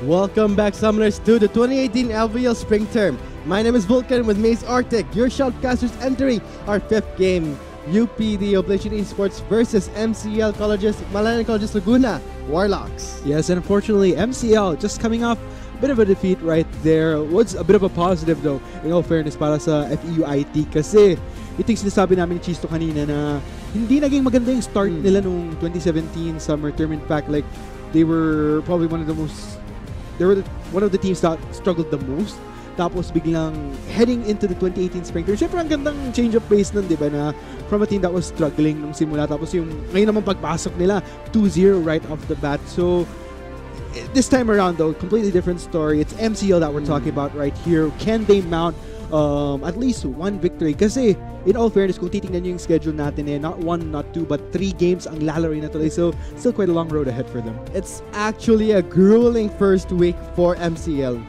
Welcome back, Summoners, to the 2018 LVL Spring Term. My name is Vulcan with Mace Arctic, your shoutcasters entering our 5th game. UPD Oblation Esports versus MCL Colleges, Malayan Colleges Laguna, Warlocks. Yes, and unfortunately, MCL just coming off a bit of a defeat right there. Was a bit of a positive though, in all fairness, para sa FEUIT kasi ito yung sinasabi namin ni Chisto kanina na hindi naging maganda yung start nila nung 2017 summer term. In fact, like, they were probably one of the teams that struggled the most. Tapos biglang heading into the 2018 spring term. Siyempre ang gandang change of pace nun, di ba, na from a team that was struggling nung simula. Tapos yung ngayon naman pagpasok nila, 2-0 right off the bat. So this time around though, completely different story. It's MCL that we're talking about right here. Can they mount at least one victory? Kasi in all fairness, kung titingnan nyo yung schedule natin, not 1, not 2, but 3 games ang lalaro na today. So still quite a long road ahead for them. It's actually a grueling first week for MCL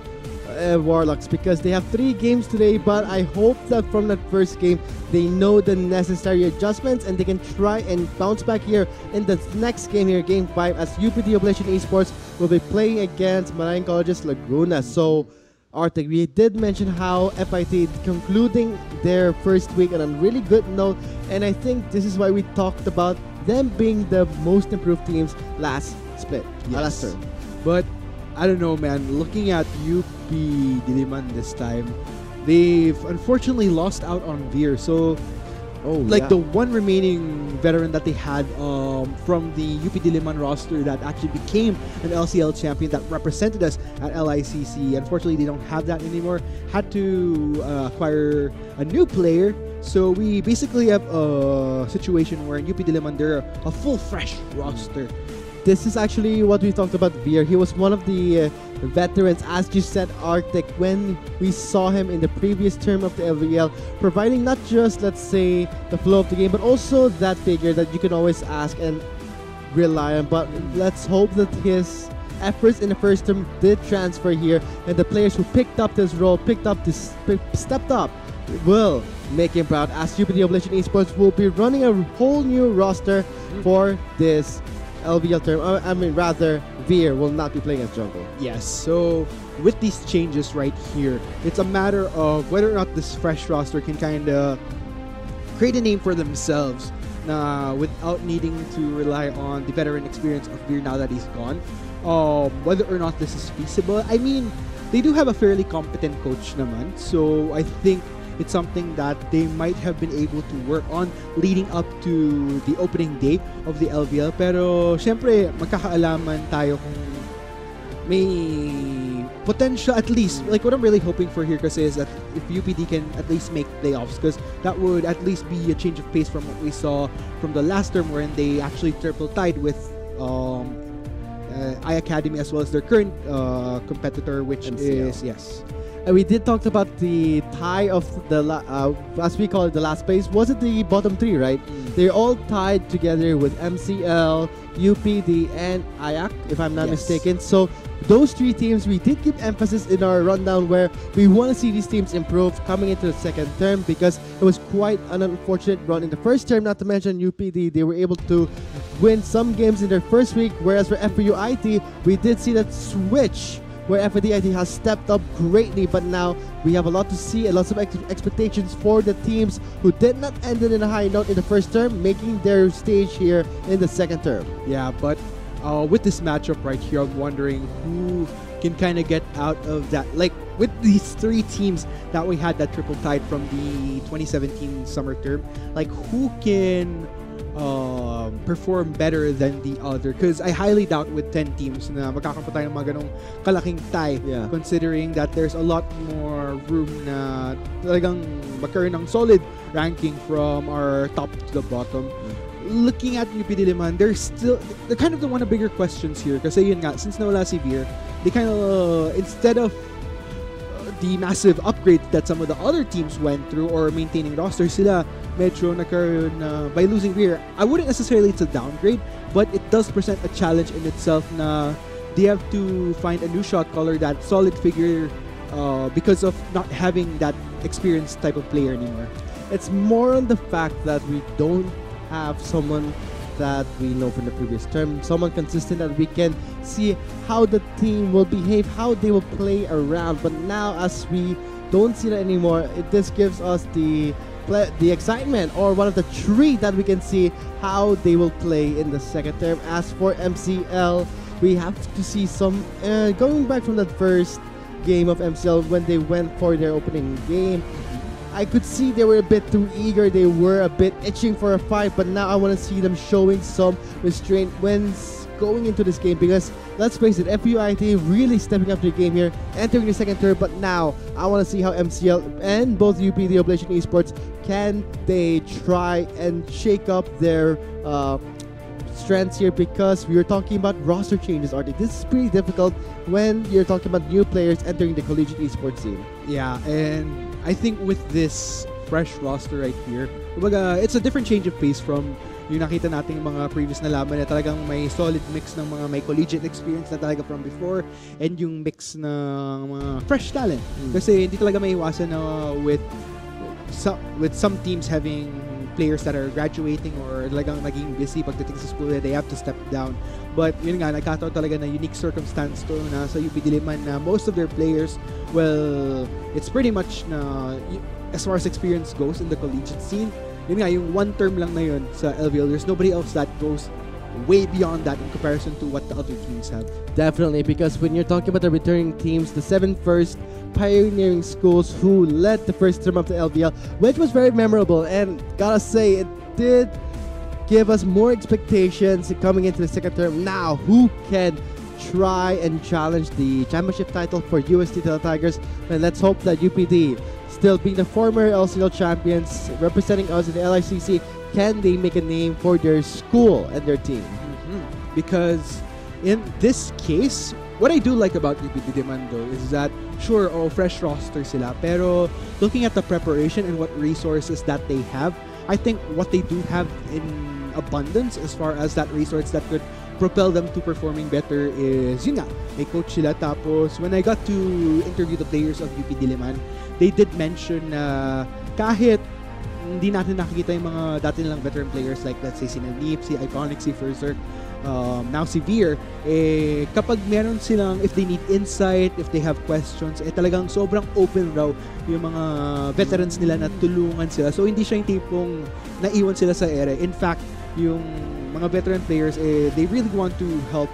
Warlocks because they have 3 games today, but I hope that from that first game they know the necessary adjustments and they can try and bounce back here in the next game here, game 5, as UPD Oblation Esports will be playing against Malayan Colleges Laguna. So Arctic, we did mention how FIT concluding their first week on a really good note, and I think this is why we talked about them being the most improved teams last split, last term. But I don't know, man. Looking at UP Diliman this time, they've unfortunately lost out on Veer. So, the one remaining veteran that they had from the UP Diliman roster that actually became an LCL champion that represented us at LICC. Unfortunately, they don't have that anymore. Had to acquire a new player. So we basically have a situation where in UP Diliman, they're a full, fresh roster. This is actually what we talked about Veer. He was one of the veterans, as you said, Arctic, when we saw him in the previous term of the LVL, providing not just, let's say, the flow of the game, but also that figure that you can always ask and rely on. But let's hope that his efforts in the first term did transfer here, and the players who picked up this role, stepped up, will make him proud, as UPD Oblation Esports will be running a whole new roster for this LVL term. I mean, rather, Veer will not be playing as jungle. Yes, so with these changes right here, it's a matter of whether or not this fresh roster can kind of create a name for themselves without needing to rely on the veteran experience of Veer now that he's gone. Whether or not this is feasible, I mean, they do have a fairly competent coach naman, so I think it's something that they might have been able to work on leading up to the opening day of the LVL. Pero, syempre, magkakaalaman tayo kung may potential at least. Like, what I'm really hoping for here kasi is that if UPD can at least make playoffs, because that would at least be a change of pace from what we saw from the last term wherein they actually triple-tied with iAcademy as well as their current competitor, which MCL. is, And we did talk about the tie of the, as we call it, the last place. Was it the bottom 3, right? They're all tied together with MCL, UPD, and IAC, if I'm not mistaken. So those 3 teams, we did give emphasis in our rundown where we want to see these teams improve coming into the second term, because it was quite an unfortunate run in the first term, not to mention UPD. They were able to win some games in their first week, whereas for FUIT, we did see that switch where FDIT has stepped up greatly, but now we have a lot to see and lots of expectations for the teams who did not end it in a high note in the first term, making their stage here in the second term. Yeah, but with this matchup right here, I'm wondering who can kind of get out of that. Like, with these 3 teams that we had that triple tied from the 2017 summer term, like, who can perform better than the other? Because I highly doubt with 10 teams na magkakaroon tayo ng mga ganong kalaking tie, considering that there's a lot more room na talagang magkaroon ng solid ranking from our top to the bottom. Looking at UP Diliman, they're kind of the one of bigger questions here kasi yun nga, since nawala si Veer, they kind of, instead of the massive upgrade that some of the other teams went through or maintaining roster, sila medyo nagkaroon by losing Veer. I wouldn't necessarily it's a downgrade, but it does present a challenge in itself na they have to find a new shot caller, that solid figure, because of not having that experienced type of player anymore. It's more on the fact that we don't have someone that we know from the previous term. Someone consistent that we can see how the team will behave, how they will play around. But now, as we don't see that anymore, this gives us the excitement, or one of the three that we can see how they will play in the second term. As for MCL, we have to see some going back from that first game of MCL when they went for their opening game. I could see they were a bit too eager, they were a bit itching for a fight, but now I want to see them showing some restraint when going into this game, because let's face it, FUIT really stepping up their game here, entering the second term. But now I want to see how MCL and both UPD Oblation Esports can they try and shake up their strengths here, because we were talking about roster changes. This is pretty difficult when you're talking about new players entering the collegiate esports scene. Yeah, and I think with this fresh roster right here, it's a different change of pace from yung nakita nating mga previous na laban na talagang may solid mix ng mga may collegiate experience na talaga from before, and yung mix ng mga fresh talent. Kasi hindi talaga maiwasan na with some teams having players that are graduating or talagang naging busy pagdating sa school, they have to step down. But yun nga, nagkataon talaga na unique circumstance to na sa UPD Liman na most of their players, well, it's pretty much na as far as experience goes in the collegiate scene, yun nga, yung one term lang na yun sa LVL, there's nobody else that goes way beyond that in comparison to what the other teams have. Definitely, because when you're talking about the returning teams, the 7 first pioneering schools who led the first term of the LVL, which was very memorable, and gotta say, it did give us more expectations coming into the second term. Now, who can try and challenge the championship title for UST Tele Tigers? And let's hope that UPD, still being the former LCL champions, representing us in the LICC, can they make a name for their school and their team? Because in this case, what I do like about UPD Demando is that, sure, fresh roster sila, pero looking at the preparation and what resources that they have, I think what they do have in abundance as far as that resource that could propel them to performing better is, yun nga, may coach sila. Tapos, when I got to interview the players of UPD Liman, they did mention na kahit hindi natin nakikita yung mga dati nilang veteran players like, let's say, si Nanip, si Iconic, si Ferzerk, now si Veer, kapag meron silang, if they need insight, if they have questions, talagang sobrang open raw yung mga veterans nila na tulungan sila. So, hindi siya yung tipong naiwan sila sa ere. In fact, yung mga veteran players, they really want to help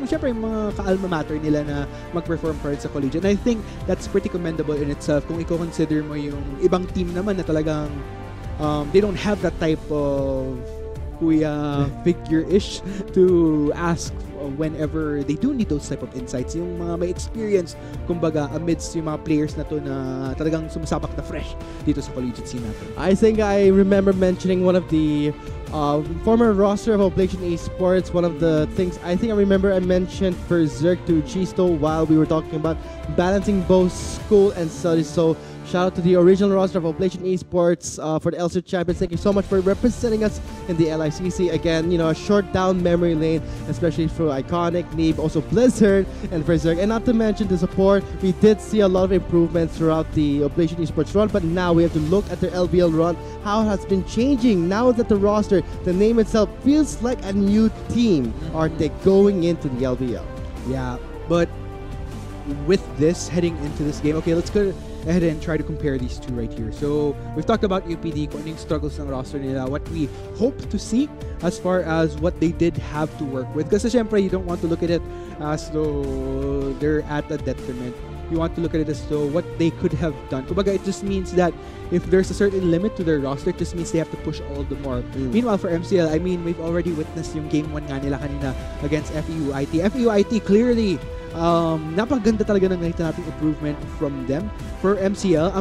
syempre yung mga ka-alma mater nila na mag-perform pa rin sa collegiate. And I think that's pretty commendable in itself kung i-consider mo yung ibang team naman na talagang they don't have that type of kuya figure-ish to ask whenever they do need those type of insights. Yung mga may experience, kumbaga, amidst yung mga players na to na talagang sumasabak na fresh dito sa collegiate scene natin. I think I remember mentioning one of the former roster of Oblation Esports. One of the things I remember I mentioned for Zerk to Chisto while we were talking about balancing both school and studies. So shout out to the original roster of Oblation Esports for the LCL champions. Thank you so much for representing us in the LICC. Again, you know, a short down memory lane, especially for Iconic, Neeb, also Blizzard, and Berserk. And not to mention the support, we did see a lot of improvements throughout the Oblation Esports run, but now we have to look at their LVL run, how it has been changing now that the roster, the name itself, feels like a new team. Are they going into the LVL? Yeah, but with this, heading into this game, okay, let's go ahead and try to compare these two right here. So, we've talked about UPD, kung anong struggles ng roster nila, what we hope to see as far as what they did have to work with. Kasi syempre, you don't want to look at it as though they're at a detriment. You want to look at it as though what they could have done. Kumbaga, it just means that if there's a certain limit to their roster, it just means they have to push all the more. Meanwhile, for MCL, I mean, we've already witnessed yung Game 1 nga nila kanina against FUIT. FUIT, clearly, napaganda talaga ng nakita nating improvement from them. For MCL,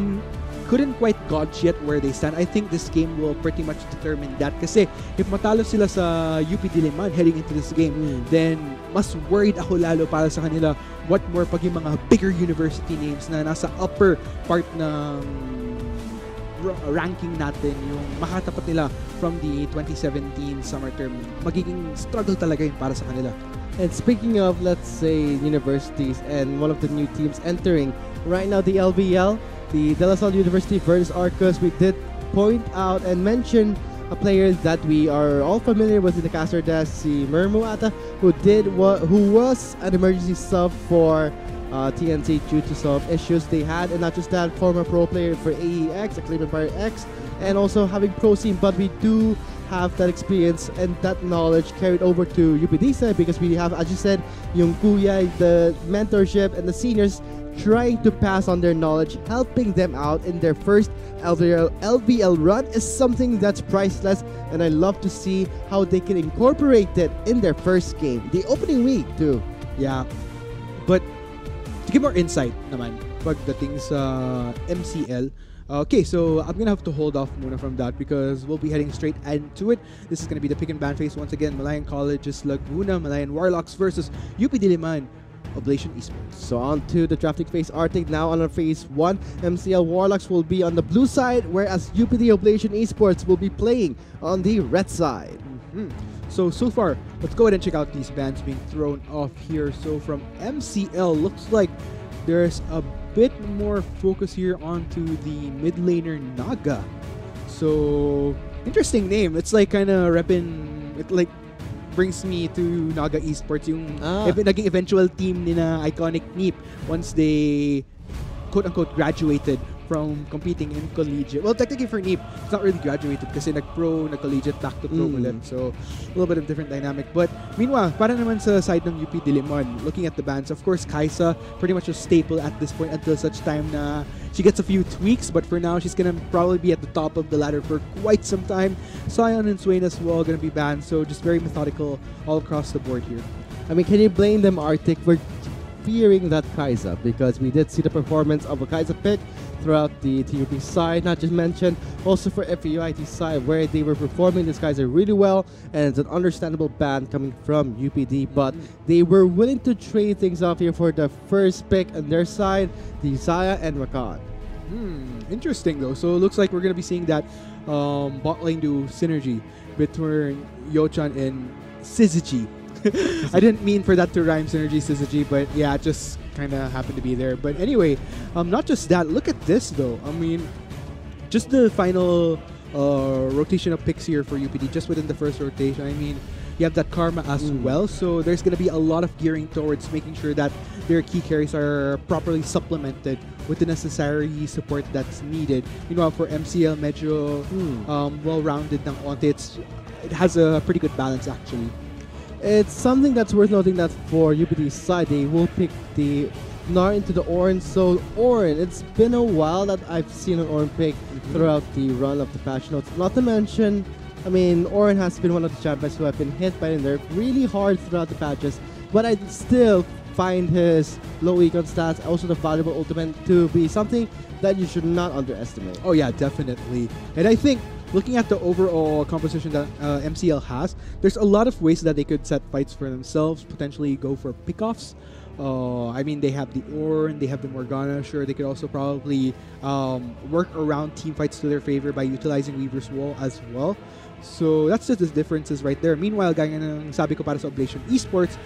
couldn't quite gauge yet where they stand. I think this game will pretty much determine that. Kasi if matalo sila sa UPD Liman heading into this game, then mas worried ako lalo para sa kanila. What more pag yung mga bigger university names na nasa upper part ng ranking natin, yung makatapat nila from the 2017 summer term, magiging struggle talaga yun para sa kanila. And speaking of, let's say, universities and one of the new teams entering right now, the LVL, the De La Salle University versus Arcus, we did point out and mention a player that we are all familiar with in the caster desk, si Mermu Ata, who was an emergency sub for TNC due to some issues they had, and not just that, former pro player for AEX, Acclaim Empire X, and also having pro scene, but we do have that experience and that knowledge carried over to UPD side because we have, as you said, yung kuya, the mentorship, and the seniors trying to pass on their knowledge, helping them out in their first LVL run is something that's priceless, and I love to see how they can incorporate it in their first game, the opening week too. Yeah, but to give more insight naman pagdating sa MCL. Okay, so I'm gonna have to hold off muna from that because we'll be heading straight into it. This is gonna be the pick and ban phase once again. Malayan College's Laguna, Malayan Warlocks versus UPD Liman, Oblation Esports. So on to the drafting phase. Arctic now on our phase 1. MCL Warlocks will be on the blue side, whereas UPD Oblation Esports will be playing on the red side. So far, let's go ahead and check out these bans being thrown off here. So from MCL, looks like there's a bit more focus here onto the mid laner Naga. So interesting name. It's like kind of repping. It like brings me to Naga Esports, yung naging eventual team nina Iconic Neep once they quote unquote graduated from competing in collegiate. Well, technically for Neep, it's not really graduated kasi nag-pro, nag-collegiate, back to pro ulit. So, a little bit of different dynamic. But, meanwhile, para naman sa side ng UP Diliman, looking at the bans, of course, Kaisa, pretty much a staple at this point until such time na she gets a few tweaks. But for now, she's gonna probably be at the top of the ladder for quite some time. Sion and Swain as well gonna be banned. So, just very methodical all across the board here. I mean, can you blame them, Arctic, for fearing that Kaisa? Because we did see the performance of a Kaisa pick throughout the TUP side, not just mentioned, also for FUIT side, where they were performing this Kaisa really well, and it's an understandable ban coming from UPD, but they were willing to trade things off here for the first pick on their side, the Zaya and Rakan. Interesting though. So it looks like we're going to be seeing that bot lane do synergy between Yochan and Syzygy. I didn't mean for that to rhyme, synergy, Syzygy, but yeah, it just kind of happened to be there. But anyway, not just that. Look at this though. I mean, just the final rotation of picks here for UPD, just within the first rotation. I mean, you have that Karma as well, so there's going to be a lot of gearing towards making sure that their key carries are properly supplemented with the necessary support that's needed. Meanwhile, for MCL, medyo well-rounded ng onte. It has a pretty good balance actually. It's something that's worth noting that for UPD's side, they will pick the Gnar into the Orin. So Orin, it's been a while that I've seen an Orin pick throughout the run of the patch notes. Not to mention, I mean, Orin has been one of the champions who have been hit by the nerf really hard throughout the patches, but I still find his low econ stats, also the valuable ultimate, to be something that you should not underestimate. Oh yeah, definitely. And I think looking at the overall composition that MCL has, there's a lot of ways that they could set fights for themselves, potentially go for pickoffs. I mean, they have the Ornn, they have the Morgana. Sure, they could also probably work around team fights to their favor by utilizing Weaver's Wall as well. So that's just the differences right there. Meanwhile, gaya ng sabi ko para sa Oblation Esports,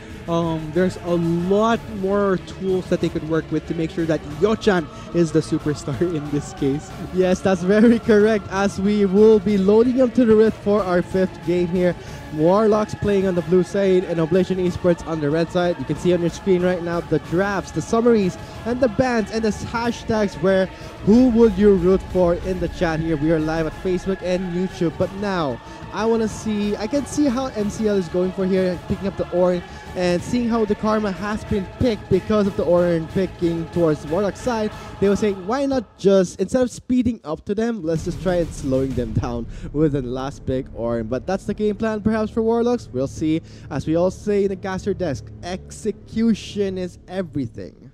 there's a lot more tools that they could work with to make sure that Yochan is the superstar in this case. Yes, that's very correct, as we will be loading up to the Rift for our 5th game here. Warlocks playing on the blue side and Oblation Esports on the red side. You can see on your screen right now the drafts, the summaries, and the bans, and the hashtags where who would you root for in the chat here. We are live at Facebook and YouTube, but now I can see how MCL is going for here, picking up the Ornn and seeing how the Karma has been picked because of the Ornn picking towards Warlock's side. They were saying, why not just, instead of speeding up to them, let's just try and slowing them down with the last pick Ornn. But that's the game plan perhaps for Warlocks. We'll see. As we all say in the caster desk, execution is everything.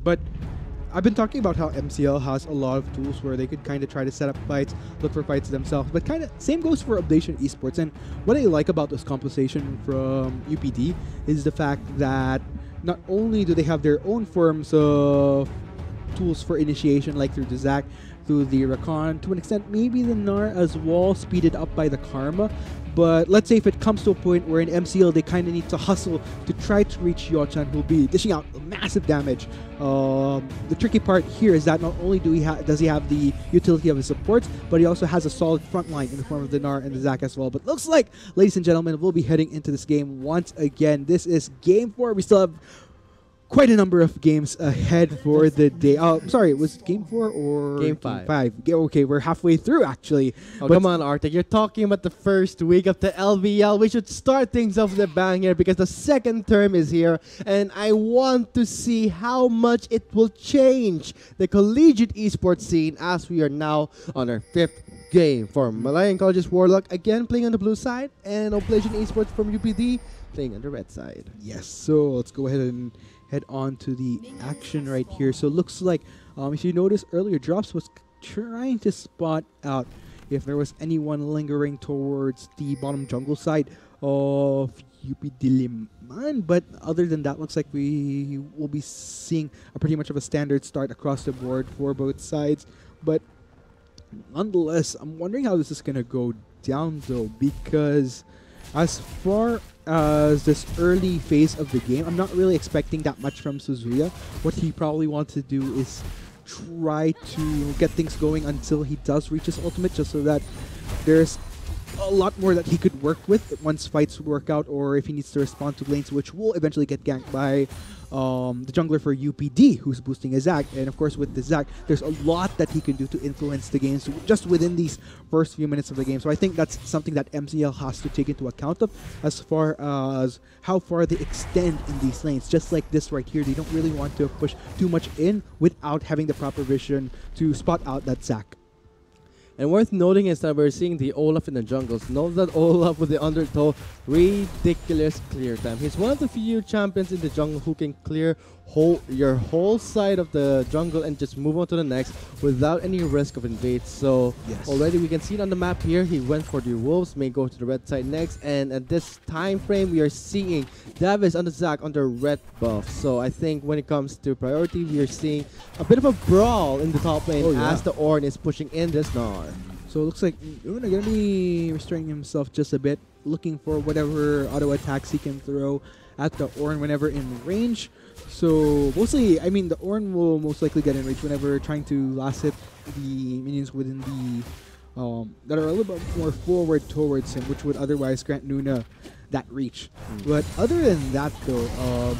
But I've been talking about how MCL has a lot of tools where they could kind of try to set up fights, look for fights themselves, but kind of same goes for Oblation Esports. And what I like about this composition from UPD is the fact that not only do they have their own forms of tools for initiation, like through the Zac, through the Rakan, to an extent maybe the Gnar as well, speeded up by the Karma, But let's say if it comes to a point where in MCL they kind of need to hustle to try to reach Yochan, who'll be dishing out massive damage. The tricky part here is that not only does he have the utility of his supports, but he also has a solid front line in the form of the Gnar and the Zac as well. But looks like, ladies and gentlemen, we'll be heading into this game once again. This is Game 4. We still have quite a number of games ahead for the day. Oh, sorry, it was Game 4 or Game 5? Okay, we're halfway through actually. Oh, come on, Arctic. You're talking about the first week of the LVL. We should start things off with a bang here because the second term is here, and I want to see how much it will change the collegiate esports scene as we are now on our 5th game for Malayan College's Warlock, again playing on the blue side, and Oblation Esports from UPD playing on the red side. Yes, so let's go ahead and head on to the action right here. So it looks like, if you notice earlier, Drops was trying to spot out if there was anyone lingering towards the bottom jungle side of UPD Liman. But other than that, looks like we will be seeing a pretty much of a standard start across the board for both sides. But nonetheless, I'm wondering how this is going to go down though, because as far as this early phase of the game, I'm not really expecting that much from Suzuya. What he probably wants to do is try to get things going until he does reach his ultimate, just so that there's a lot more that he could work with once fights work out, or if he needs to respond to lanes, which will eventually get ganked by the jungler for UPD, who's boosting his Zac. And of course, with the Zac, there's a lot that he can do to influence the games just within these first few minutes of the game. So I think that's something that MCL has to take into account of as far as how far they extend in these lanes. Just like this right here, they don't really want to push too much in without having the proper vision to spot out that Zac. And worth noting is that we're seeing the Olaf in the jungles. Note that Olaf with the undertow, ridiculous clear time. He's one of the few champions in the jungle who can clear your whole side of the jungle and just move on to the next without any risk of invade. So yes, already we can see it on the map here. He went for the wolves, may go to the red side next. And at this time frame, we are seeing Davis on the Zac on the red buff. So I think when it comes to priority, we are seeing a bit of a brawl in the top lane as the Ornn is pushing in this Gnar. So it looks like Luna going to be restraining himself just a bit, looking for whatever auto attacks he can throw at the Ornn whenever in range. So mostly, I mean, the Ornn will most likely get in range whenever trying to last hit the minions within the that are a little bit more forward towards him, which would otherwise grant Nuna that reach. But other than that, though,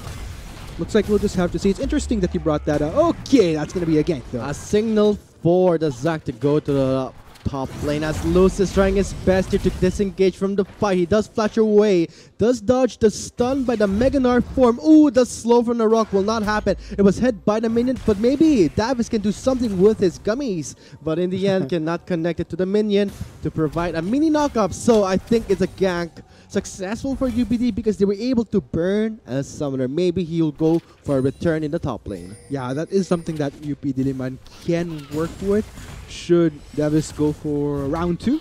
looks like we'll just have to see. It's interesting that you brought that up. Okay, that's going to be a gank, though. A signal for the Zac to go to the top lane as Luz is trying his best here to disengage from the fight. He does flash away, does dodge the stun by the Mega Gnar form. Ooh, the slow from the rock will not happen. It was hit by the minion, but maybe Davis can do something with his gummies. But in the end, cannot connect it to the minion to provide a mini knockup. So I think it's a gank. Successful for UPD because they were able to burn a summoner. Maybe he'll go for a return in the top lane. Yeah, that is something that UPD Liman can work with. Should Davis go for round 2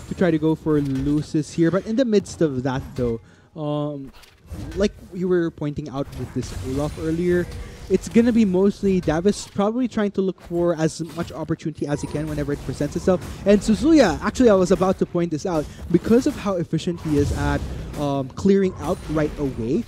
to try to go for Lucis here. But in the midst of that, though, like you were pointing out with this Olaf earlier, it's going to be mostly Davis probably trying to look for as much opportunity as he can whenever it presents itself. And Suzuya, actually I was about to point this out, because of how efficient he is at clearing out right away,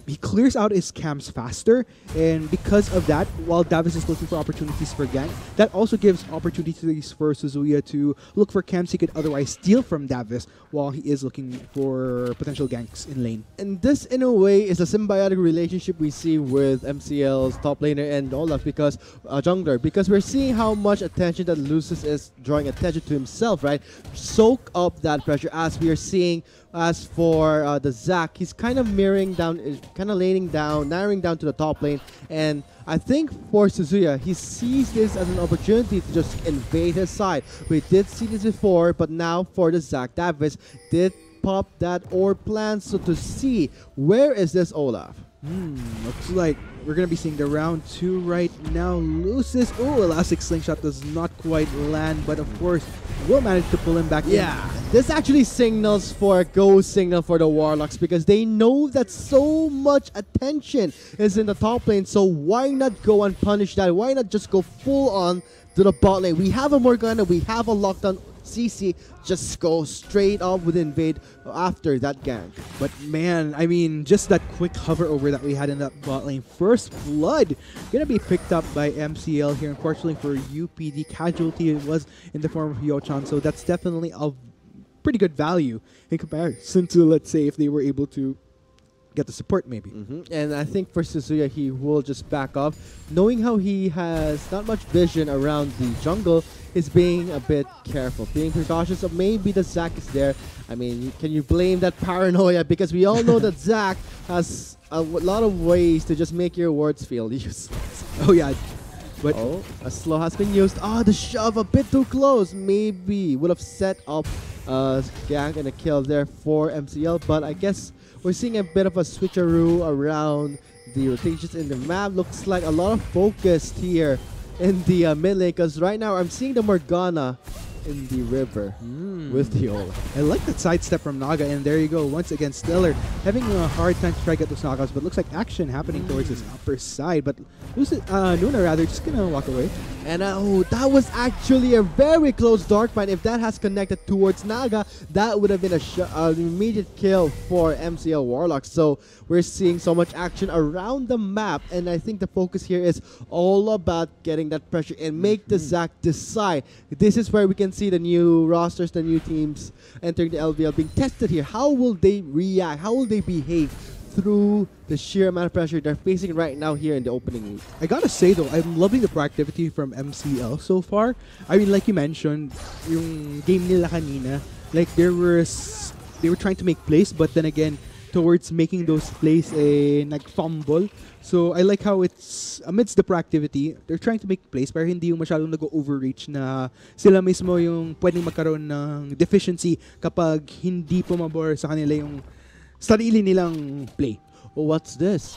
he clears out his camps faster, and because of that, while Davis is looking for opportunities for gank, that also gives opportunities for Suzuya to look for camps he could otherwise steal from Davis while he is looking for potential ganks in lane. And this, in a way, is a symbiotic relationship we see with MCL's top laner and Olaf, because jungler, because we're seeing how much attention that Lucis is drawing attention to himself, right? Soak up that pressure, as we are seeing. As for the Zac, he's kind of mirroring down, kind of narrowing down to the top lane. And I think for Suzuya, he sees this as an opportunity to just invade his side. We did see this before, but now for the Zac, Davis did pop that orb plan. So to see, where is this Olaf? Looks like we're going to be seeing the round 2 right now. Lucis, Elastic Slingshot does not quite land, but of course, will manage to pull him back in. This actually signals for a go signal for the Warlocks, because they know that so much attention is in the top lane, so why not go and punish that? Why not just go full on to the bot lane? We have a Morgana, we have a lockdown CC just go straight up with invade after that gank. But man, I mean, just that quick hover over that we had in that bot lane. First blood gonna be picked up by MCL here. Unfortunately for UPD, casualty it was in the form of Yochan, so that's definitely a pretty good value in comparison to, let's say, if they were able to get the support maybe. And I think for Suzuya, he will just back up. Knowing how he has not much vision around the jungle, is being a bit careful, being precautious of maybe the Zac is there. I mean, can you blame that paranoia? Because we all know that Zac has a lot of ways to just make your wards feel useless. Oh yeah. But a slow has been used. The shove a bit too close. Maybe would have set up a gank and a kill there for MCL, but I guess we're seeing a bit of a switcheroo around the rotations in the map. Looks like a lot of focus here in the mid lane, because right now I'm seeing the Morgana in the river with the Ola. I like that sidestep from Naga, and there you go. Once again, Stellar having a hard time to try to get those knockouts, but looks like action happening towards his upper side. But Nuna rather just gonna walk away. And that was actually a very close Dark Bind. If that has connected towards Naga, that would have been an immediate kill for MCL Warlock. So we're seeing so much action around the map, and I think the focus here is all about getting that pressure and make the Zac decide. This is where we can see the new rosters, the new teams entering the LVL being tested here. How will they react? How will they behave through the sheer amount of pressure they're facing right now here in the opening week? I gotta say though, I'm loving the proactivity from MCL so far. I mean, like you mentioned, yung game nila kanina, like they were trying to make plays, but then again, towards making those plays, nag-fumble. So I like how it's, amidst the proactivity, they're trying to make plays pero hindi yung masyadong nag-overreach na sila mismo yung pwedeng magkaroon ng deficiency kapag hindi pumabor sa kanila yung sarili nilang play. What's this?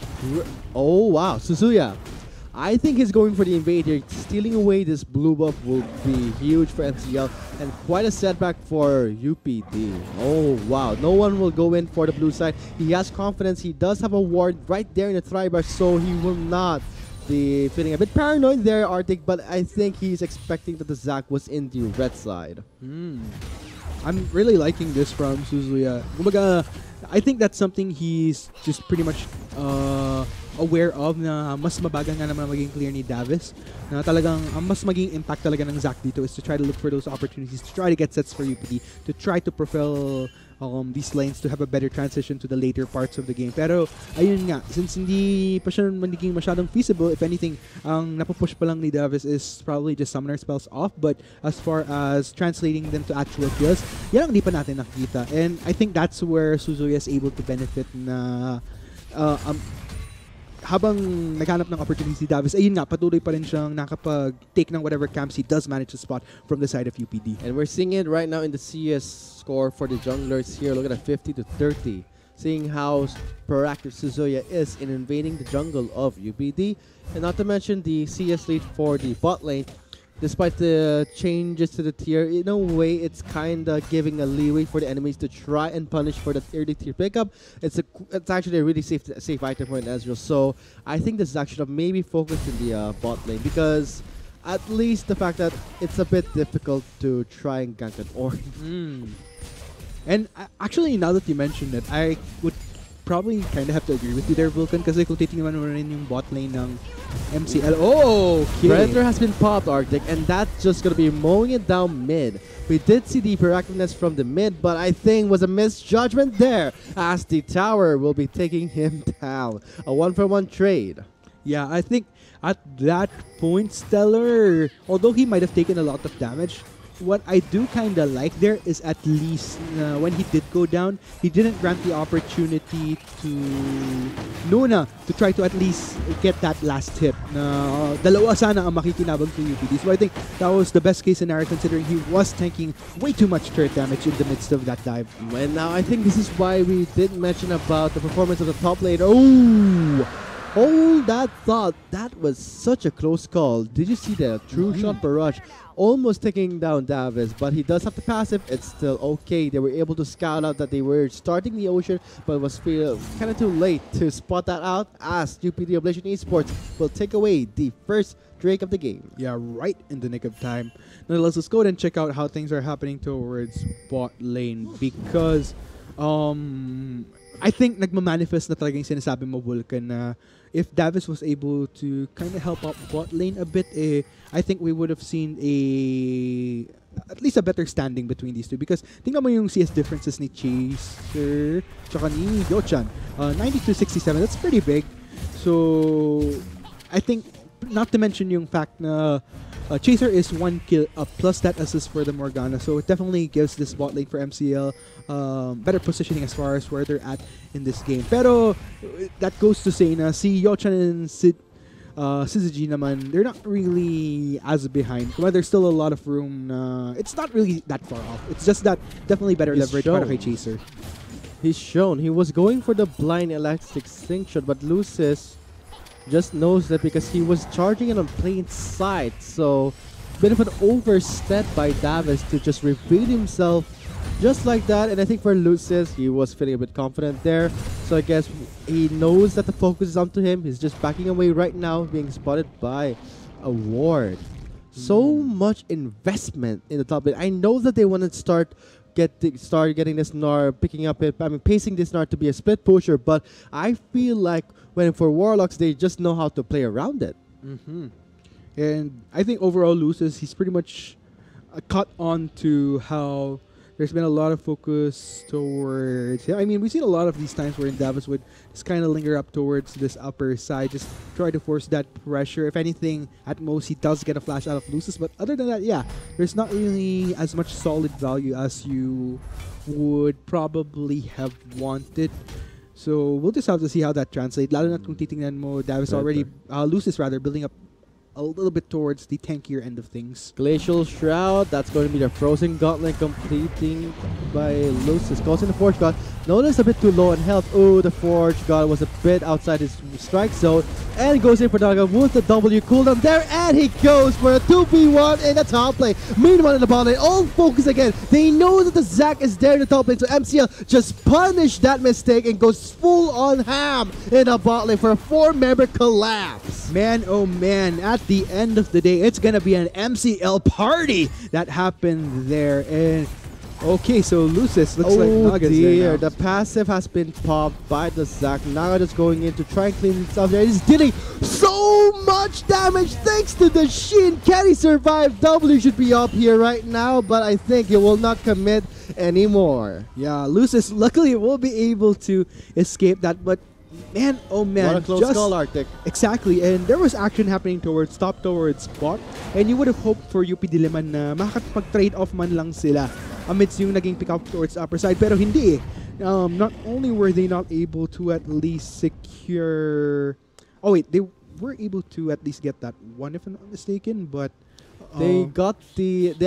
Oh wow, Suzuya. I think he's going for the invade here. Stealing away this blue buff will be huge for MCL and quite a setback for UPD. Oh wow, no one will go in for the blue side. He has confidence. He does have a ward right there in the Thribar, so he will not be feeling a bit paranoid there, Arctic, but I think he's expecting that the Zac was in the red side. I'm really liking this from Suzuya. Kumbaga, I think that's something he's just pretty much aware of, na mas mabagal nga naman maging clear ni Davis, na talagang ang mas maging impact talaga ng Zac dito is to try to look for those opportunities, to try to get sets for UPD, to try to propel these lanes to have a better transition to the later parts of the game. Pero ayun nga, since hindi pa siya magiging masyadong feasible, if anything, ang napupush pa lang ni Davis is probably just summoner spells off, but as far as translating them to actual kills, yan ang hindi pa natin nakikita. And I think that's where Suzuya is able to benefit na habang naghanap ng opportunity si Davis, ayun nga, patuloy pa rin siyang nakapag-take ng whatever camps he does manage to spot from the side of UPD. And we're seeing it right now in the CS score for the junglers here. Look at that, 50-30. Seeing how proactive Suzuya is in invading the jungle of UPD. And not to mention the CS lead for the bot lane. Despite the changes to the tier, in a way, it's kind of giving a leeway for the enemies to try and punish for that early tier pickup. It's actually a really safe item for an Ezreal. So I think this Zac should have maybe focused in the bot lane, because at least the fact that it's a bit difficult to try and gank an orb. And actually, now that you mentioned it, I would probably kind of have to agree with you there, Vulcan, kasi kung titingnan mo rin yung bot lane ng MCL. Oh, okay. Predator has been popped, Arctic, and that's just going to be mowing it down mid. We did see the proactiveness from the mid, but I think was a misjudgment there, as the tower will be taking him down. A 1-for-1 trade. Yeah, I think at that point, Stellar, although he might have taken a lot of damage, what I do kind of like there is at least when he did go down, he didn't grant the opportunity to Nuna to try to at least get that last hit. Dalawa sana ang makikinabang to UPD. So I think that was the best case scenario, considering he was tanking way too much turret damage in the midst of that dive. And now I think this is why we did mention about the performance of the top lane. Oh! Hold that thought. That was such a close call. Did you see that? True shot barrage. Almost taking down Davis, but he does have the passive. It's still okay. They were able to scout out that they were starting the ocean, but it was kind of too late to spot that out as UPD Ablation Esports will take away the first Drake of the game. Yeah, right in the nick of time. Nonetheless, let's go ahead and check out how things are happening towards bot lane because I think nagmamanifest na talaga yung sinasabi mo, Vulcan, na if Davis was able to kind of help out bot lane a bit, I think we would have seen at least a better standing between these two because tingnan mo yung CS differences ni Chaser tsaka ni Yochan. 92-67, that's pretty big. So, I think, not to mention yung fact na Chaser is 1 kill up plus that assist for the Morgana, so it definitely gives this bot lane for MCL better positioning as far as where they're at in this game. Pero that goes to say na si Yochan and Syzygy naman, they're not really as behind. Well, there's still a lot of room. It's not really that far off. It's just that definitely better leverage para kay Chaser. He's shown. He was going for the blind elastic slingshot, but loses. Just knows that because he was charging it on plain sight. So, bit of an overstep by Davis to just reveal himself just like that. And I think for Lucis, he was feeling a bit confident there. So I guess he knows that the focus is onto him. He's just backing away right now, being spotted by a ward. So much investment in the top lane. I know that they want to start getting this Gnar, picking up it. I mean, pacing this Gnar to be a split pusher. But I feel like when for Warlocks, they just know how to play around it. And I think overall Lucis, he's pretty much caught on to how there's been a lot of focus towards him. I mean, we've seen a lot of these times where Davis would just kind of linger up towards this upper side, just try to force that pressure. If anything, at most, he does get a flash out of Lucis. But other than that, yeah, there's not really as much solid value as you would probably have wanted. So we'll just have to see how that translates. Lalo na kung titingnan mo, Davis already, Lucis rather, building up a little bit towards the tankier end of things. Glacial Shroud, that's going to be the Frozen Gauntlet completing by Lucis. Goes in the Forge God. Notice a bit too low in health. Oh, the Forge God was a bit outside his strike zone. And goes in for Daga with the W cooldown there. And he goes for a 2v1 in the top lane. Meanwhile in the bottom lane, all focus again. They know that the Zac is there in the top lane. So MCL just punished that mistake and goes full on ham in the bot lane for a 4-member collapse. Man, oh man, at the end of the day, it's gonna be an MCL party that happened there. And okay, so Lucis looks like Naga's there now. The passive has been popped by the Zac. Naga just going in to try and clean himself there. He's dealing so much damage thanks to the Shin. Can he survive? W should be up here right now, but I think he will not commit anymore. Yeah, Lucis luckily will be able to escape that, but man, oh man. What a close call, Arctic. Exactly, and there was action happening towards bot, and you would have hoped for UP Diliman na makakapag-trade off man lang sila amidst yung naging pick up towards upper side, pero hindi eh. Not only were they not able to at least secure... Oh wait, they were able to at least get that one if I'm not mistaken, but... They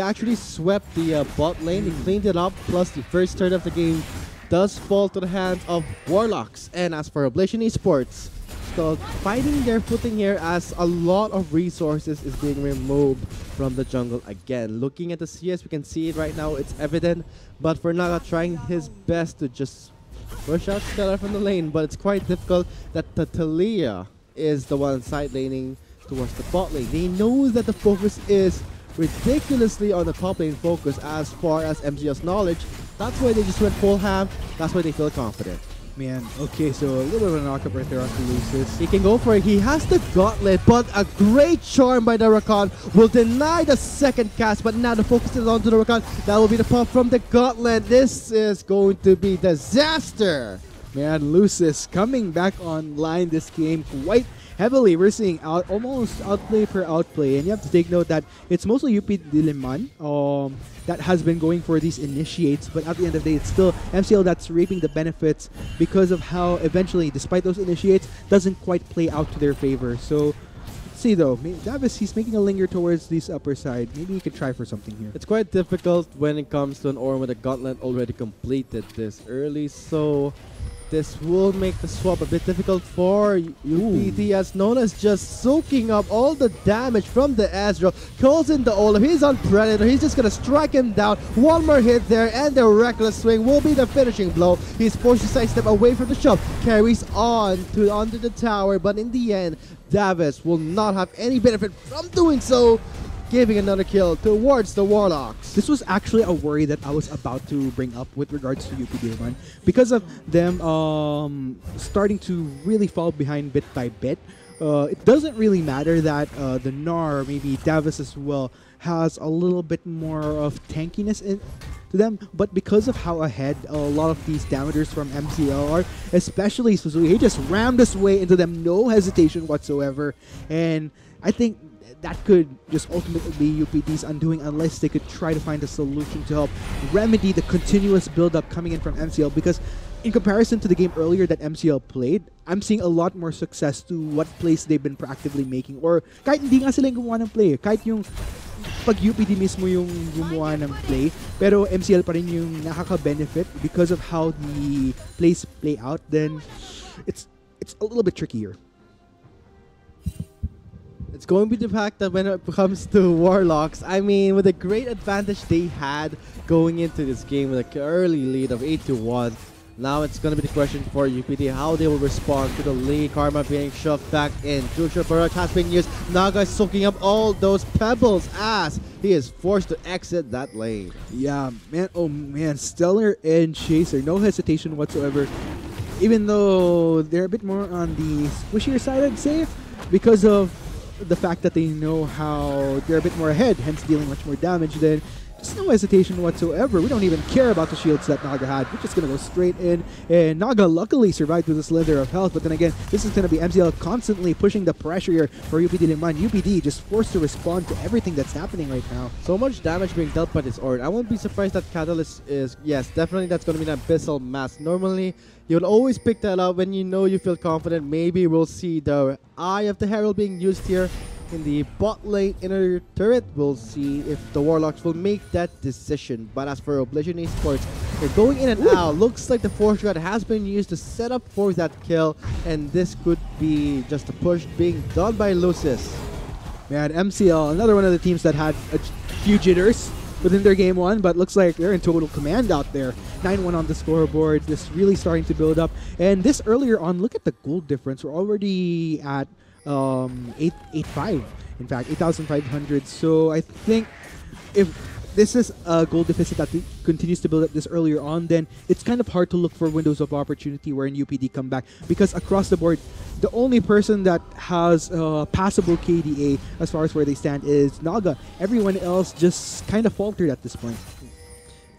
actually swept the bot lane, they cleaned it up, plus the first turn of the game does fall to the hands of Warlocks. And as for Ablation Esports, still finding their footing here as a lot of resources is being removed from the jungle again. Looking at the CS, we can see it right now, it's evident, but for Naga trying his best to just push out Stellar from the lane, but it's quite difficult that Talia is the one side laning towards the bot lane. They know that the focus is ridiculously on the top lane focus as far as MCL's knowledge. That's why they just went full ham. That's why they feel confident. Man, okay, so a little bit of a knockup right there on Lucis. He can go for it. He has the gauntlet, but a great charm by the Rakan will deny the second cast, but now the focus is onto the Rakan. That will be the pump from the gauntlet. This is going to be disaster. Man, Lucis coming back online this game quite heavily. We're seeing almost outplay per outplay, and you have to take note that it's mostly UP Diliman that has been going for these initiates, but at the end of the day, it's still MCL that's reaping the benefits because of how eventually, despite those initiates, doesn't quite play out to their favor. So, let's see though, Davis, he's making a linger towards this upper side. Maybe he could try for something here. It's quite difficult when it comes to an Ornn with a gauntlet already completed this early, so this will make the swap a bit difficult for UPD, as Nona's just soaking up all the damage from the Ezreal. Calls in the Olaf. He's on Predator. He's just going to strike him down. One more hit there, and the Reckless Swing will be the finishing blow. He's forced to sidestep away from the shop. Carries on to under the tower, but in the end, Davis will not have any benefit from doing so, giving another kill towards the Warlocks. This was actually a worry that I was about to bring up with regards to UPD Run. Because of them starting to really fall behind bit by bit, it doesn't really matter that the Gnar, maybe Davis as well, has a little bit more of tankiness to them, but because of how ahead a lot of these damagers from MCL are, especially Suzuki, he just rammed his way into them, no hesitation whatsoever, and I think that could just ultimately be UPD's undoing unless they could try to find a solution to help remedy the continuous build-up coming in from MCL, because in comparison to the game earlier that MCL played, I'm seeing a lot more success to what plays they've been proactively making, or kahit hindi nga sila yung gumawa ng play, kahit yung pag UPD mismo yung gumawa ng play, pero MCL pa rin yung nakaka-benefit because of how the plays play out, then it's a little bit trickier. It's going to be the fact that when it comes to Warlocks, I mean, with the great advantage they had going into this game with an early lead of 8-1, now it's going to be the question for UPD how they will respond to the lead. Karma being shoved back in. Crucial Barrage has been used. Naga is soaking up all those pebbles as he is forced to exit that lane. Yeah, man. Oh, man. Stellar and Chaser. No hesitation whatsoever. Even though they're a bit more on the squishier side, I'd say, because of the fact that they know how they're a bit more ahead, hence dealing much more damage, then just no hesitation whatsoever. We don't even care about the shields that Naga had. We're just going to go straight in. And Naga luckily survived with a slither of health. But then again, this is going to be MCL constantly pushing the pressure here for UPD Liman. UPD just forced to respond to everything that's happening right now. So much damage being dealt by this Ord. I won't be surprised that Catalyst is, yes, definitely that's going to be an Abyssal Mask. Normally, you'll always pick that up when you know you feel confident. Maybe we'll see the Eye of the Herald being used here. In the bot lane inner turret, we'll see if the Warlocks will make that decision. But as for Oblivion Esports, they're going in and out. Looks like the Force Guard has been used to set up for that kill, and this could be just a push being done by Lucis. Man, MCL, another one of the teams that had a few jitters within their game one, but looks like they're in total command out there. 9-1 on the scoreboard, just really starting to build up. And this earlier on, look at the gold difference. We're already at 8,500, in fact 8,500. So I think if this is a goal deficit that continues to build up this earlier on, then it's kind of hard to look for windows of opportunity wherein UPD come back, because across the board the only person that has passable KDA as far as where they stand is Naga. Everyone else just kind of faltered at this point.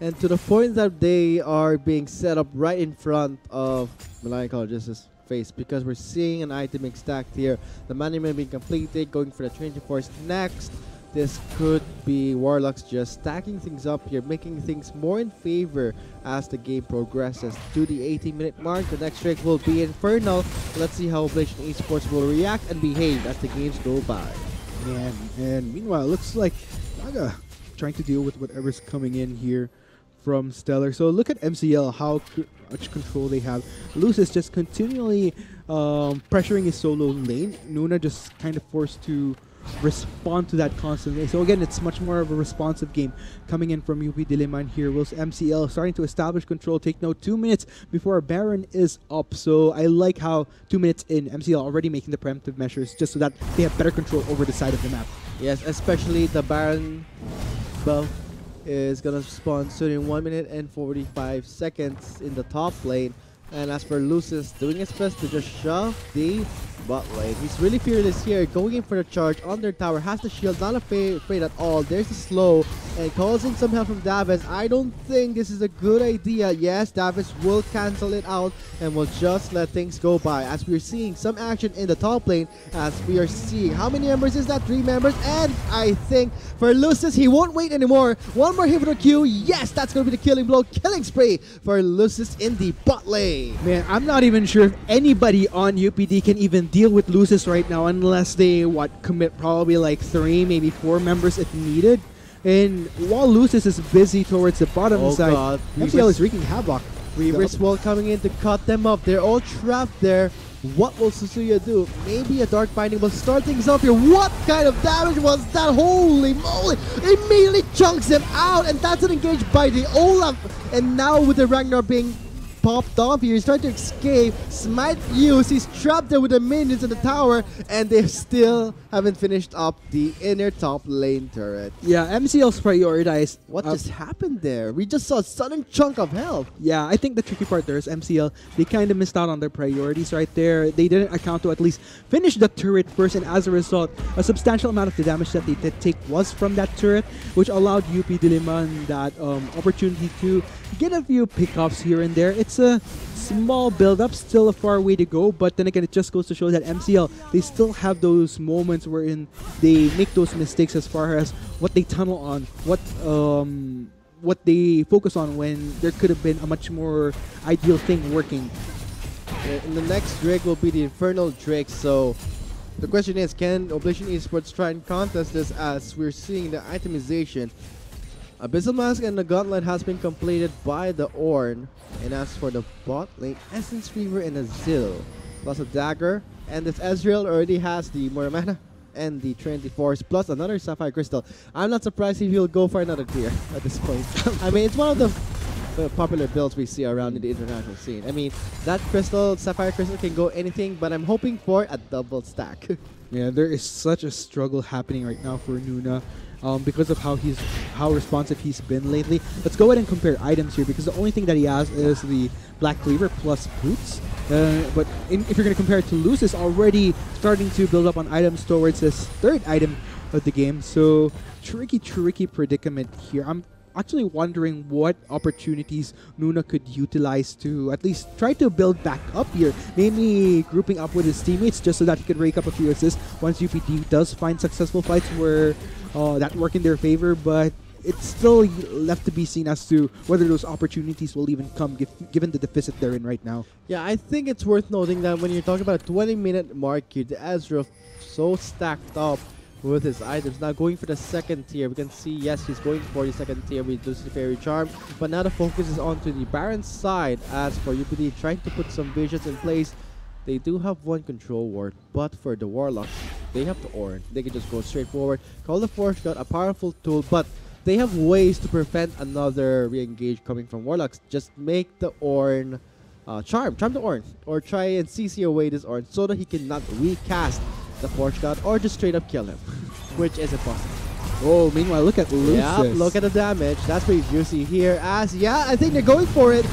And to the point that they are being set up right in front of Melancholy's face, because we're seeing an item being stacked here. The management being completed, going for the Trinity Force next. This could be Warlocks just stacking things up here, making things more in favor as the game progresses to the 18-minute mark. The next strike will be Infernal. Let's see how Oblivion Esports will react and behave as the games go by. Man, and meanwhile, it looks like Naga trying to deal with whatever's coming in here from Stellar. So look at MCL, how much control they have. Lucis just continually pressuring his solo lane. Nuna just kind of forced to respond to that constantly. So again, it's much more of a responsive game coming in from UP Diliman here. Whilst MCL starting to establish control. Take note, 2 minutes before Baron is up. So I like how 2 minutes in, MCL already making the preemptive measures just so that they have better control over the side of the map. Yes, especially the Baron buff is gonna spawn soon in 1 minute and 45 seconds in the top lane. And as for Lucis, doing his best to just shove the bot lane. He's really fearless here, going in for the charge on their tower, has the shield, not afraid at all. There's the slow, and calls in some help from Davis. I don't think this is a good idea. Yes, Davis will cancel it out and will just let things go by. As we're seeing some action in the top lane, as we are seeing, how many members is that? 3 members, and I think for Lucis, he won't wait anymore. One more hit for the Q. Yes, that's going to be the killing blow, killing spree for Lucis in the bot lane. Man, I'm not even sure if anybody on UPD can even deal with Lucis right now unless they, commit probably like 3, maybe 4 members if needed. And while Lucis is busy towards the bottom side, MCL is wreaking havoc. Reverse wall coming in to cut them up. They're all trapped there. What will Susuya do? Maybe a Dark Binding will start things off here. What kind of damage was that? Holy moly! Immediately chunks him out, and that's an engage by the Olaf. And now with the Ragnar being popped off here, he's trying to escape. Smite used. He's trapped there with the minions in the tower, and they still haven't finished up the inner top lane turret. Yeah, MCL's prioritized. What just happened there? We just saw a sudden chunk of health. Yeah, I think the tricky part there is MCL. They kind of missed out on their priorities right there. They didn't account to at least finish the turret first, and as a result, a substantial amount of the damage that they did take was from that turret, which allowed UP Diliman that opportunity to get a few pickups here and there. It's a small build-up, still a far way to go, but then again, it just goes to show that MCL, they still have those moments wherein they make those mistakes as far as what they tunnel on, what they focus on when there could have been a much more ideal thing working. And the next Drake will be the Infernal Drake, so the question is, can Oblivion Esports try and contest this, as we're seeing the itemization? Abyssal Mask and the Gauntlet has been completed by the Ornn. And as for the bot lane, Essence Reaver and Azil, plus a Dagger. And this Ezreal already has the Muramana and the Trinity Force, plus another Sapphire Crystal. I'm not surprised if he'll go for another tier at this point. I mean, it's one of the popular builds we see around in the international scene. I mean, that crystal, Sapphire Crystal, can go anything, but I'm hoping for a double stack. Yeah, there is such a struggle happening right now for Nuna. Because of how responsive he's been lately. Let's go ahead and compare items here, because the only thing that he has is the Black Cleaver plus Boots. But if you're going to compare it to Luz, is already starting to build up on items towards this third item of the game. So tricky predicament here. I'm actually wondering what opportunities Nuna could utilize to at least try to build back up here. Maybe grouping up with his teammates just so that he could rake up a few assists once UPD does find successful fights where that work in their favor, but it's still left to be seen as to whether those opportunities will even come given the deficit they're in right now. Yeah, I think it's worth noting that when you're talking about a 20-minute mark here, the Ezreal so stacked up with his items. Now going for the second tier, we can see, yes, he's going for the second tier with Lucy Fairy Charm, but now the focus is on to the Baron side. As for UPD, trying to put some visions in place. They do have one control ward, but for the Warlocks, they have the Ornn. They can just go straight forward. Call the Force got a powerful tool, but they have ways to prevent another re-engage coming from Warlocks. Just make the Ornn charm the Ornn, or try and CC away this Ornn so that he cannot recast the Forge God or just straight up kill him, which is impossible. Oh, meanwhile, look at Lucis. Yeah, look at the damage. That's pretty juicy here. As, yeah, I think they're going for it.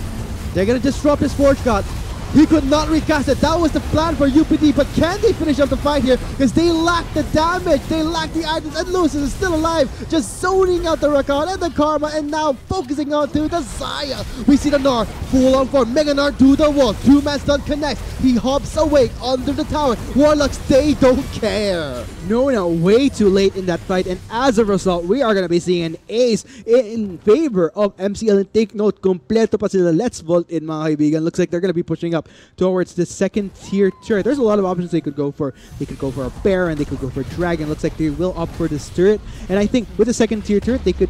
They're going to disrupt his Forge God. He could not recast it. That was the plan for UPD, but can they finish up the fight here? Because they lack the damage, they lack the items, and Lucis is still alive, just zoning out the Rakan and the Karma, and now focusing on to the Zaya. We see the Gnar full on for Mega Gnar to the wall. Two-man stun connects. He hops awake under the tower. Warlocks, they don't care. No, way too late in that fight, and as a result, we are going to be seeing an ace in favor of MCL. And take note, kompleto pa sila. Let's vault in, mga kaibigan. Looks like they're going to be pushing up towards the second tier turret. There's a lot of options they could go for. They could go for a Baron, they could go for a Dragon. Looks like they will opt for this turret, and I think with the second tier turret, they could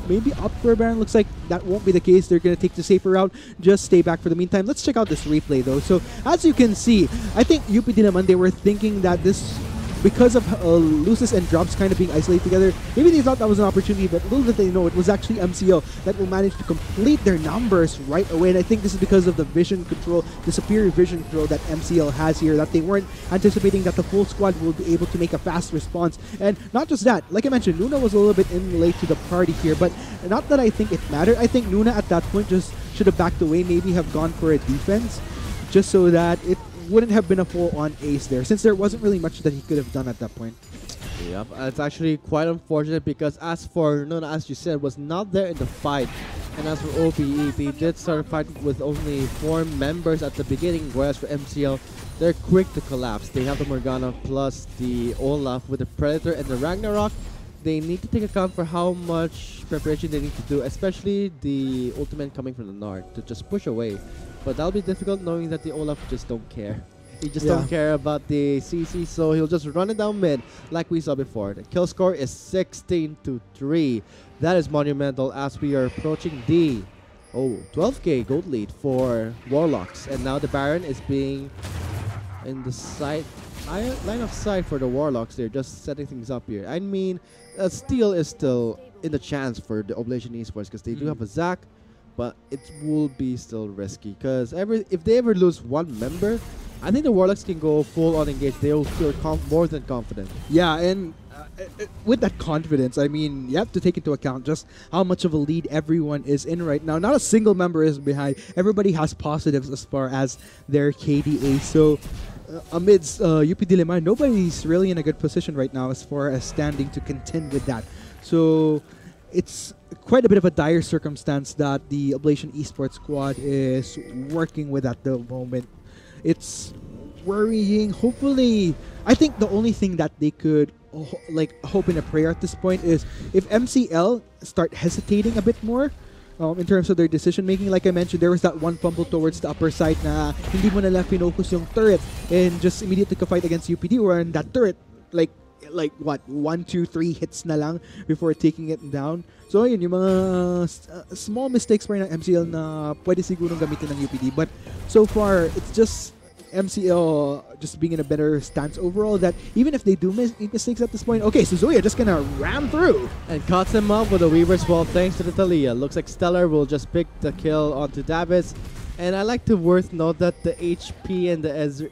maybe opt for a Baron. Looks like that won't be the case. They're going to take the safer route. Just stay back for the meantime. Let's check out this replay though. So as you can see, I think UPD naman, they were thinking that this, because of Lucis and Drops kind of being isolated together, maybe they thought that was an opportunity, but little did they know it was actually MCL that will manage to complete their numbers right away. And I think this is because of the vision control, the superior vision control that MCL has here, that they weren't anticipating that the full squad will be able to make a fast response. And not just that, like I mentioned, Nuna was a little bit in late to the party here, but not that I think it mattered. I think Nuna at that point just should have backed away, maybe have gone for a defense, just so that it wouldn't have been a full-on ace there, since there wasn't really much that he could have done at that point. Yep, it's actually quite unfortunate because as for Nuna, as you said, was not there in the fight. And as for OPE, they did start a fight with only 4 members at the beginning, whereas for MCL, they're quick to collapse. They have the Morgana plus the Olaf with the Predator and the Ragnarok. They need to take account for how much preparation they need to do, especially the ultimate coming from the Nard, to just push away. But that'll be difficult knowing that the Olaf just don't care. He just don't care about the CC, so he'll just run it down mid like we saw before. The kill score is 16-3. That is monumental as we are approaching the Oh, 12k gold lead for Warlocks. And now the Baron is being in the line of sight for the Warlocks. They're just setting things up here. I mean, Steel is still in the chance for the Oblation Esports because they do have a Zac, but it will be still risky because if they ever lose one member, I think the Warlocks can go full on engaged. They'll feel more than confident. Yeah, and with that confidence, I mean, you have to take into account just how much of a lead everyone is in right now. Not a single member is behind. Everybody has positives as far as their KDA. So amidst UPD Liman, nobody's really in a good position right now as far as standing to contend with that. So it's quite a bit of a dire circumstance that the Oblation Esports squad is working with at the moment. It's worrying. Hopefully, I think the only thing that they could hope in a prayer at this point is if MCL start hesitating a bit more in terms of their decision making. Like I mentioned, there was that one fumble towards the upper side na hindi mo na lang pinocus yung turret and just immediately ka fight against UPD, or in that turret like what 1, 2, 3 hits na lang before taking it down. So yun yung mga small mistakes pa rin ng MCL na pwede sigurong gamitin ng UPD, but so far it's just MCL just being in a better stance overall, that even if they do make mistakes at this point, okay, so Zoya just gonna ram through and cuts him up with a Weaver's Wall thanks to the Thalia. Looks like Stellar will just pick the kill onto Davis. And I like to worth note that the HP and the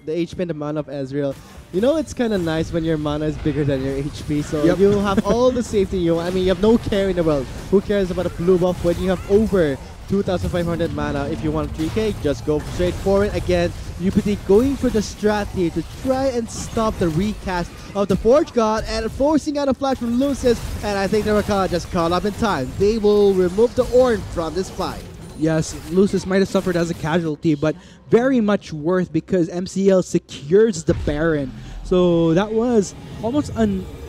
HP and the mana of Ezreal, you know, it's kind of nice when your mana is bigger than your HP. So you have all the safety you want. I mean, you have no care in the world. Who cares about a blue buff when you have over 2,500 mana? If you want 3k, just go straight for it. Again, UPD going for the strat here to try and stop the recast of the Forge God and forcing out a flash from Lucis. And I think the Rakana just caught up in time. They will remove the Ornn from this fight. Yes, Lucis might have suffered as a casualty, but very much worth because MCL secures the Baron. So that was almost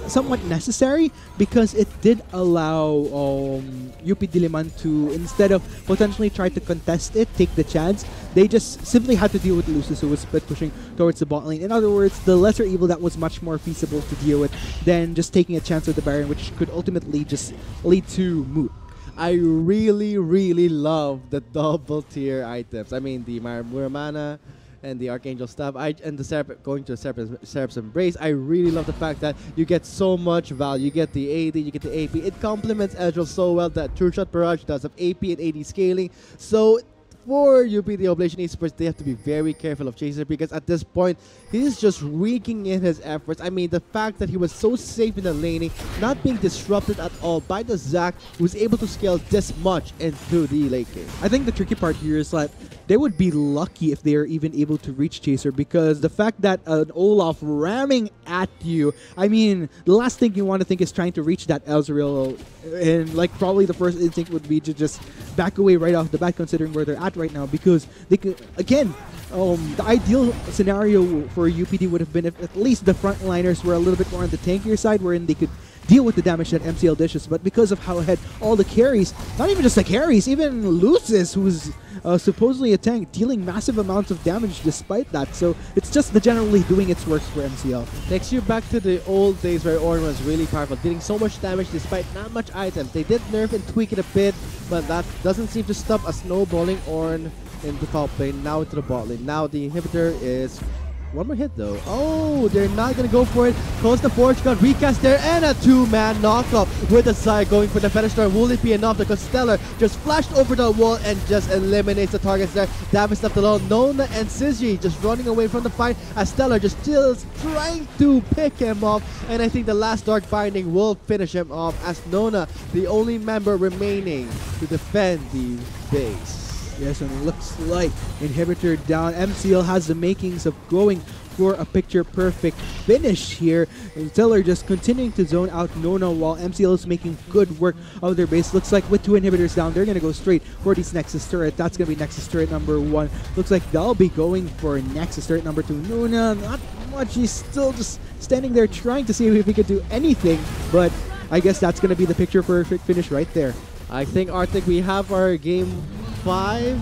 somewhat necessary because it did allow UPD Liman to, instead of potentially try to contest it, take the chance, they just simply had to deal with Lucis, who was split pushing towards the bot lane. In other words, the lesser evil that was much more feasible to deal with than just taking a chance with the Baron, which could ultimately just lead to moot. I really, really love the double tier items. I mean, the Muramana and the Archangel Staff, and the going to Seraph's Embrace. I really love the fact that you get so much value. You get the AD, you get the AP. It complements Ezreal so well that True Shot Barrage does have AP and AD scaling. So for UPD Oblation Esports, they have to be very careful of Chaser because at this point, he's just wreaking in his efforts. I mean, the fact that he was so safe in the laning, not being disrupted at all by the Zac, who's able to scale this much into the late game. I think the tricky part here is that they would be lucky if they are even able to reach Chaser, because the fact that an Olaf ramming at you, I mean, the last thing you want to think is trying to reach that Ezreal, and like probably the first instinct would be to just back away right off the bat, considering where they're at right now, because they could, again, the ideal scenario for UPD would have been if at least the frontliners were a little bit more on the tankier side, wherein they could deal with the damage that MCL dishes. But because of how ahead all the carries, not even just the carries, even Lucis, who's supposedly a tank, dealing massive amounts of damage despite that. So it's just the generally doing its works for MCL. Takes you back to the old days where Ornn was really powerful, dealing so much damage despite not much items. They did nerf and tweak it a bit, but that doesn't seem to stop a snowballing Ornn in the top lane, now into the bot lane. Now the inhibitor is one more hit though. Oh, they're not gonna go for it. Close the Forge God, recast there, and a two-man knockup with the side going for the Featherstorm. Will it be enough? Because Stellar just flashed over the wall and just eliminates the targets there. Davis left alone. Nona and Sizzy just running away from the fight as Stellar just still trying to pick him off. And I think the last Dark Binding will finish him off as Nona, the only member remaining to defend the base. Yes, and it looks like inhibitor down. MCL has the makings of going for a picture-perfect finish here. And Stellar just continuing to zone out Nona while MCL is making good work of their base. Looks like with two inhibitors down, they're going to go straight for this Nexus turret. That's going to be Nexus turret number 1. Looks like they'll be going for Nexus turret number 2. Nona, not much. He's still just standing there trying to see if he could do anything. But I guess that's going to be the picture-perfect finish right there. I think, Arctic, we have our game 5.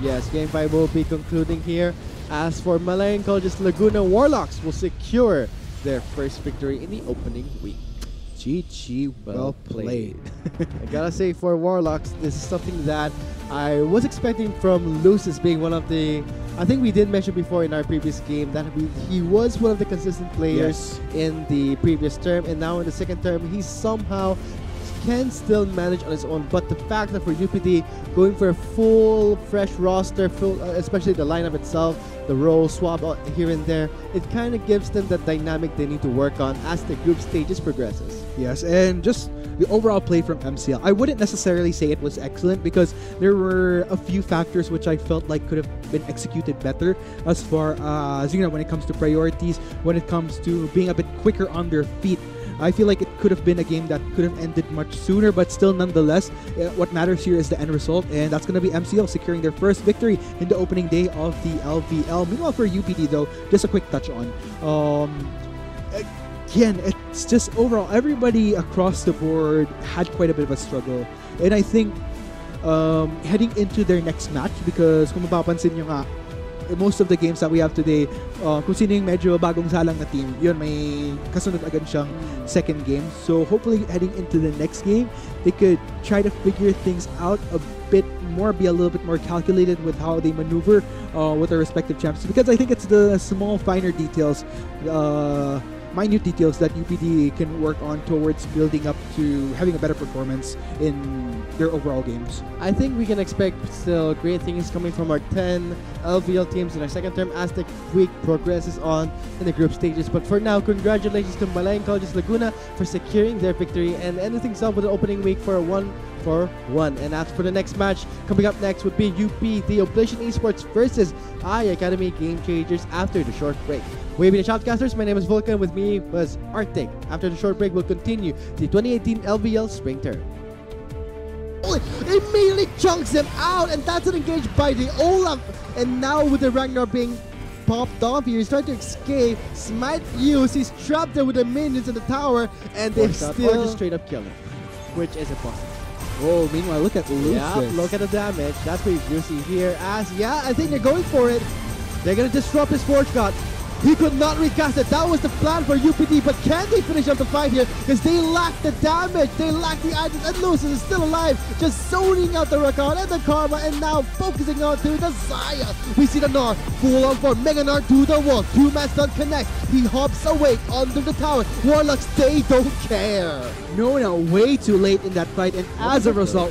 Yes, game 5 will be concluding here. As for Malayan College's Laguna Warlocks will secure their first victory in the opening week. GG, well played. I gotta say, for Warlocks, this is something that I was expecting from Lucis being one of the. I think we did mention before in our previous game that he was one of the consistent players in the previous term, and now in the second term, he somehow can still manage on his own. But the fact that for UPD going for a full, fresh roster, especially the lineup itself, the role swap here and there, it kind of gives them the dynamic they need to work on as the group stages progresses. Yes, and just the overall play from MCL, I wouldn't necessarily say it was excellent because there were a few factors which I felt like could have been executed better as far as, when it comes to priorities, when it comes to being a bit quicker on their feet. I feel like it could have been a game that could have ended much sooner, but still, nonetheless, what matters here is the end result, and that's going to be MCL securing their first victory in the opening day of the LVL. Meanwhile, for UPD, though, just a quick touch on. Again, it's just overall, everybody across the board had quite a bit of a struggle. And I think heading into their next match, because kung mapapansin nyo nga, most of the games that we have today, kung sino yung medyo bagong salang na team, yun, may kasunod agad siyang second game. So hopefully heading into the next game, they could try to figure things out a bit more, be a little bit more calculated with how they maneuver with their respective champions. Because I think it's the small, finer details, minute details that UPD can work on towards building up to having a better performance in their overall games. I think we can expect still great things coming from our 10 LVL teams in our second term as the week progresses on in the group stages. But for now, congratulations to Malayan Colleges Laguna for securing their victory and ending things up with an opening week for a 1-for-1. And as for the next match, coming up next would be UPD Oblation Esports versus I Academy Game Changers after the short break. We've been the Shoutcasters. My name is Vulcan. With me was Arctic. After the short break, we'll continue the 2018 LVL Spring Term. Immediately chunks him out, and that's an engage by the Olaf. And now with the Ragnar being popped off here, he's trying to escape. Smite use. He's trapped there with the minions in the tower, and they still just straight up kill him, which is impossible. Oh, meanwhile, look at Lucis. Yeah, look at the damage. That's pretty juicy here. As I think they're going for it. They're gonna disrupt his Forge God. He could not recast it. That was the plan for UPD, but can they finish up the fight here? Because they lack the damage, they lack the items, and Lucis is still alive, just zoning out the Rakan and the Karma, and now focusing on to the Zaya. We see the Gnar, full on for Mega Gnar to the wall. Two-man stun connects. He hops away under the tower. Warlocks, they don't care. No, way too late in that fight, and as a result,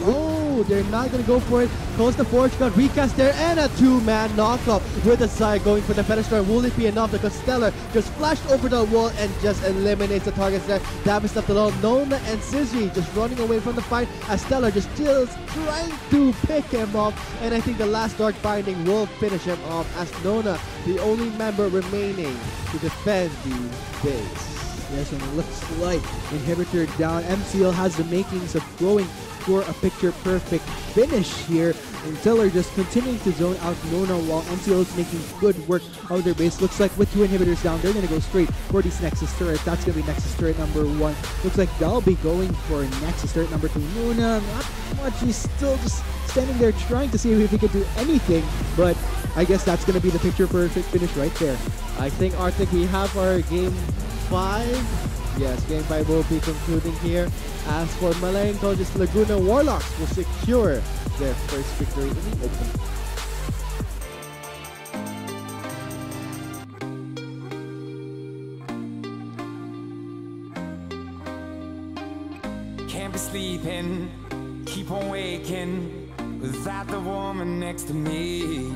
they're not gonna go for it. Calls the Forge God, recast there, and a two-man knockup with the Zaya going for the Feather. Will it be enough? Because Stellar just flashed over the wall and just eliminates the targets there. Davis left alone. Nona and Sizzy just running away from the fight as Stellar just still trying to pick him off. And I think the last Dark Binding will finish him off as Nona, the only member remaining to defend the base. Yes, and it looks like inhibitor down. MCL has the makings of going for a picture-perfect finish here. And Teller just continuing to zone out Nona while MCL is making good work of their base. Looks like with two inhibitors down, they're going to go straight for this Nexus turret. That's going to be Nexus turret number 1. Looks like they'll be going for Nexus turret number 2. Nona, not much. He's still just standing there trying to see if he can do anything. But I guess that's going to be the picture-perfect finish right there. I think, Arctic, we have our game 5. Yes, game 5 will be concluding here. As for Malayan Colleges Laguna, Warlocks will secure their first victory in the open. Can't be sleeping, keep on waking without the woman next to me.